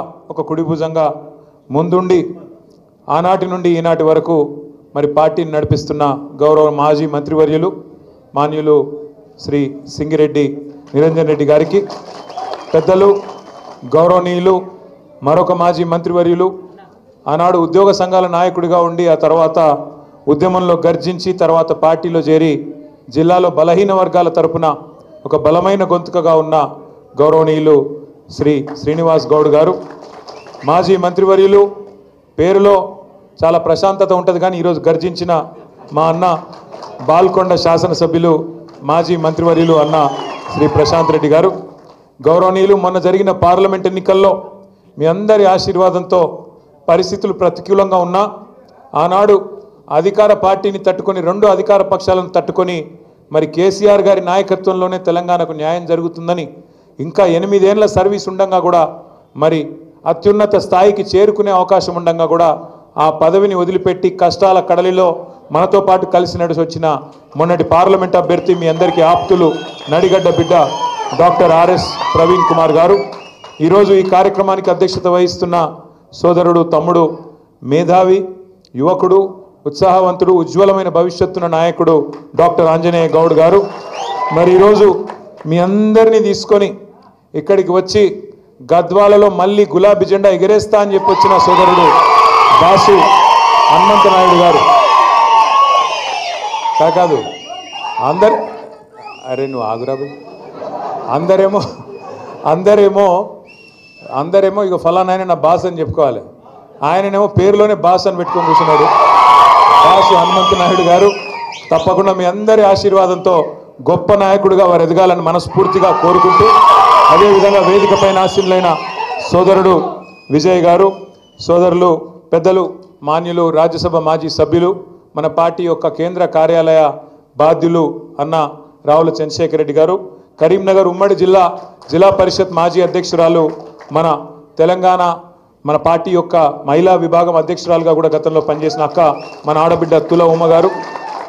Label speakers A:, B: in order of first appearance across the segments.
A: ఒక కుడి భుజంగా ముందుండి ఆనాటి నుండి ఈనాటి వరకు మరి పార్టీని నడిపిస్తున్న గౌరవ మాజీ మంత్రివర్యులు మాన్యులు శ్రీ సింగిరెడ్డి నిరంజన్ రెడ్డి గారికి, పెద్దలు గౌరవనీయులు మరొక మాజీ మంత్రివర్యులు ఆనాడు ఉద్యోగ సంఘాల నాయకుడిగా ఉండి ఆ తర్వాత ఉద్యమంలో గర్జించి తర్వాత పార్టీలో చేరి జిల్లాలో బలహీన వర్గాల తరపున ఒక బలమైన గొంతుకగా ఉన్న గౌరవనీయులు శ్రీ శ్రీనివాస్ గౌడ్ గారు, మాజీ మంత్రివర్యులు. పేరులో చాలా ప్రశాంతత ఉంటుంది కానీ ఈరోజు గర్జించిన మా అన్న బాల్కొండ శాసనసభ్యులు మాజీ మంత్రివర్యులు అన్న శ్రీ ప్రశాంత్ రెడ్డి గారు, గౌరవనీయులు మొన్న జరిగిన పార్లమెంట్ ఎన్నికల్లో మీ అందరి ఆశీర్వాదంతో పరిస్థితులు ప్రతికూలంగా ఉన్నా ఆనాడు అధికార పార్టీని తట్టుకొని రెండు అధికార పక్షాలను తట్టుకొని మరి కేసీఆర్ గారి నాయకత్వంలోనే తెలంగాణకు న్యాయం జరుగుతుందని, ఇంకా 8 ఏళ్ల సర్వీస్ ఉండగా కూడా మరి అత్యున్నత స్థాయికి చేరుకునే అవకాశం ఉండగా కూడా ఆ పదవిని వదిలిపెట్టి కష్టాల కడలిలో మనతో పాటు కలిసి నడిచి వచ్చిన మొన్నటి పార్లమెంట్ అభ్యర్థి మీ అందరికీ ఆప్తులు నడిగడ్డ బిడ్డ డాక్టర్ ఆర్ఎస్ ప్రవీణ్ కుమార్ గారు, ఈరోజు ఈ కార్యక్రమానికి అధ్యక్షత వహిస్తున్న సోదరుడు తమ్ముడు మేధావి యువకుడు ఉత్సాహవంతుడు ఉజ్వలమైన భవిష్యత్తున్న నాయకుడు డాక్టర్ ఆంజనేయ గౌడ్ గారు, మరి ఈరోజు మీ అందరినీ తీసుకొని ఇక్కడికి వచ్చి గద్వాలలో మళ్ళీ గులాబీ జెండా ఎగరేస్తా అని చెప్పి వచ్చిన సోదరుడు దాసు హనుమంత నాయుడు గారు. కాదు అందరు అరే నువ్వు ఆగురాబు అందరేమో ఇక ఫలానా నా బాస్ అని చెప్పుకోవాలి, ఆయననేమో పేరులోనే బాస్ అని పెట్టుకొని కూర్చున్నాడు. దాసు హనుమంత నాయుడు గారు తప్పకుండా మీ అందరి ఆశీర్వాదంతో గొప్ప నాయకుడిగా వారు ఎదగాలని మనస్ఫూర్తిగా కోరుకుంటూ, అదేవిధంగా వేదికపైన ఆశీనులైన సోదరుడు విజయ్ గారు, సోదరులు పెద్దలు మాన్యులు రాజ్యసభ మాజీ సభ్యులు మన పార్టీ యొక్క కేంద్ర కార్యాలయ బాధ్యులు అన్న రావుల చంద్రశేఖర్ రెడ్డి గారు, కరీంనగర్ ఉమ్మడి జిల్లా పరిషత్ మాజీ అధ్యక్షురాలు మన తెలంగాణ మన పార్టీ యొక్క మహిళా విభాగం అధ్యక్షురాలుగా కూడా గతంలో పనిచేసిన అక్క మన ఆడబిడ్డ తుల ఉమ్మ గారు,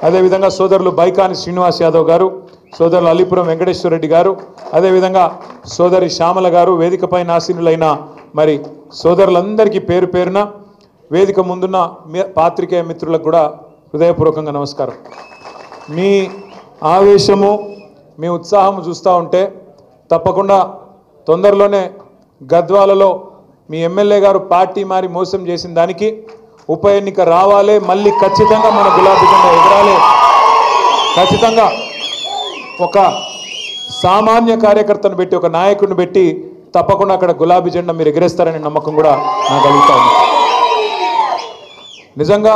A: అదేవిధంగా సోదరులు బైకాని శ్రీనివాస్ యాదవ్ గారు, సోదరులు అలీపురం వెంకటేశ్వర రెడ్డి గారు, అదేవిధంగా సోదరి శ్యామల గారు, వేదికపై ఆసీనులైన మరి సోదరులందరికీ పేరు పేరున వేదిక ముందున్న పాత్రికేయ మిత్రులకు కూడా హృదయపూర్వకంగా నమస్కారం. మీ ఆవేశము మీ ఉత్సాహము చూస్తూ ఉంటే తప్పకుండా తొందరలోనే గద్వాలలో మీ ఎమ్మెల్యే గారు పార్టీ మారి మోసం చేసిన దానికి ఉప ఎన్నిక రావాలి, మళ్ళీ ఖచ్చితంగా మన గులాబీ జెండా ఎగరాలి, ఖచ్చితంగా ఒక సామాన్య కార్యకర్తను పెట్టి ఒక నాయకుడిని పెట్టి తప్పకుండా అక్కడ గులాబీ జెండా మీరు ఎగరేస్తారనే నమ్మకం కూడా నాకు కలుగుతా ఉంది. నిజంగా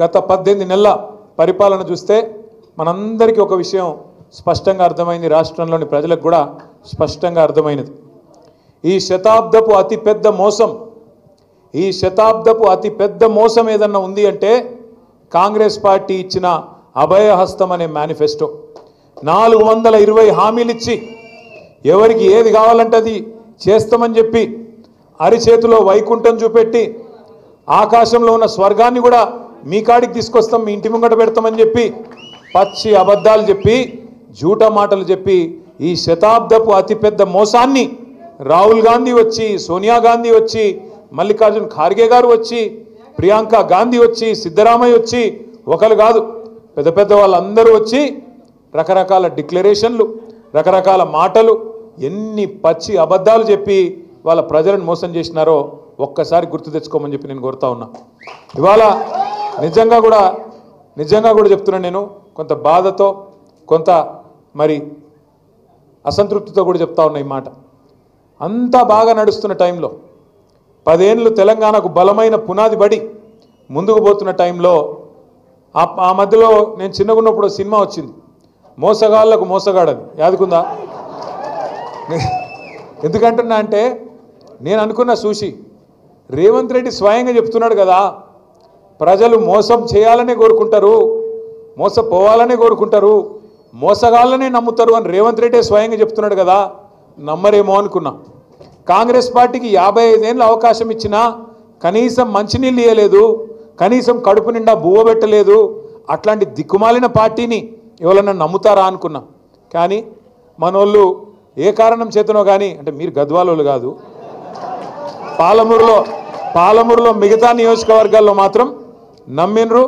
A: గత 18 నెలల పరిపాలన చూస్తే మనందరికీ ఒక విషయం స్పష్టంగా అర్థమైంది, రాష్ట్రంలోని ప్రజలకు కూడా స్పష్టంగా అర్థమైనది. ఈ శతాబ్దపు అతిపెద్ద మోసం ఏదన్నా ఉంది అంటే కాంగ్రెస్ పార్టీ ఇచ్చిన అభయహస్తం అనే మేనిఫెస్టో. 420 హామీలు ఇచ్చి ఎవరికి ఏది కావాలంటే అది చేస్తామని చెప్పి అరిచేతిలో వైకుంఠం చూపెట్టి ఆకాశంలో ఉన్న స్వర్గాన్ని కూడా మీ కాడికి తీసుకొస్తాం, మీ ఇంటి ముంగట పెడతామని చెప్పి పచ్చి అబద్ధాలు చెప్పి జూటా మాటలు చెప్పి ఈ శతాబ్దపు అతిపెద్ద మోసాన్ని రాహుల్ గాంధీ వచ్చి, సోనియా గాంధీ వచ్చి, మల్లికార్జున్ ఖార్గే గారు వచ్చి, ప్రియాంక గాంధీ వచ్చి, సిద్ధరామయ్య వచ్చి, ఒకరు కాదు పెద్ద వాళ్ళందరూ వచ్చి రకరకాల డిక్లరేషన్లు రకరకాల మాటలు ఎన్ని పచ్చి అబద్ధాలు చెప్పి వాళ్ళ ప్రజలను మోసం చేసినారో ఒక్కసారి గుర్తు తెచ్చుకోమని చెప్పి నేను కోరుతా ఉన్నా. ఇవాళ నిజంగా కూడా చెప్తున్నాను, నేను కొంత బాధతో కొంత మరి అసంతృప్తితో కూడా చెప్తా ఉన్నా ఈ మాట. అంతా బాగా నడుస్తున్న టైంలో 10 ఏళ్ళు తెలంగాణకు బలమైన పునాది పడి ముందుకు పోతున్న టైంలో ఆ మధ్యలో నేను చిన్నగున్నప్పుడు సినిమా వచ్చింది, మోసగాళ్ళకు మోసగాడని, యాదుకుందా? ఎందుకంటున్నా అంటే నేను అనుకున్న చూసి రేవంత్ రెడ్డి స్వయంగా చెప్తున్నాడు కదా, ప్రజలు మోసం చేయాలనే కోరుకుంటారు, మోసపోవాలనే కోరుకుంటారు, మోసగాళ్ళనే నమ్ముతారు అని రేవంత్ రెడ్డి స్వయంగా చెప్తున్నాడు కదా, నమ్మరేమో అనుకున్నా. కాంగ్రెస్ పార్టీకి 55 ఏళ్ళ అవకాశం ఇచ్చినా కనీసం మంచినీళ్ళు ఇవ్వలేదు, కనీసం కడుపు నిండా బువ్వ పెట్టలేదు, అట్లాంటి దిక్కుమాలిన పార్టీని ఎవరన్నా నమ్ముతారా అనుకున్నా. కానీ మనోళ్ళు ఏ కారణం చేతనో కానీ, అంటే మీరు గద్వాలోళ్ళు కాదు, పాలమూరులో మిగతా నియోజకవర్గాల్లో మాత్రం నమ్మినరు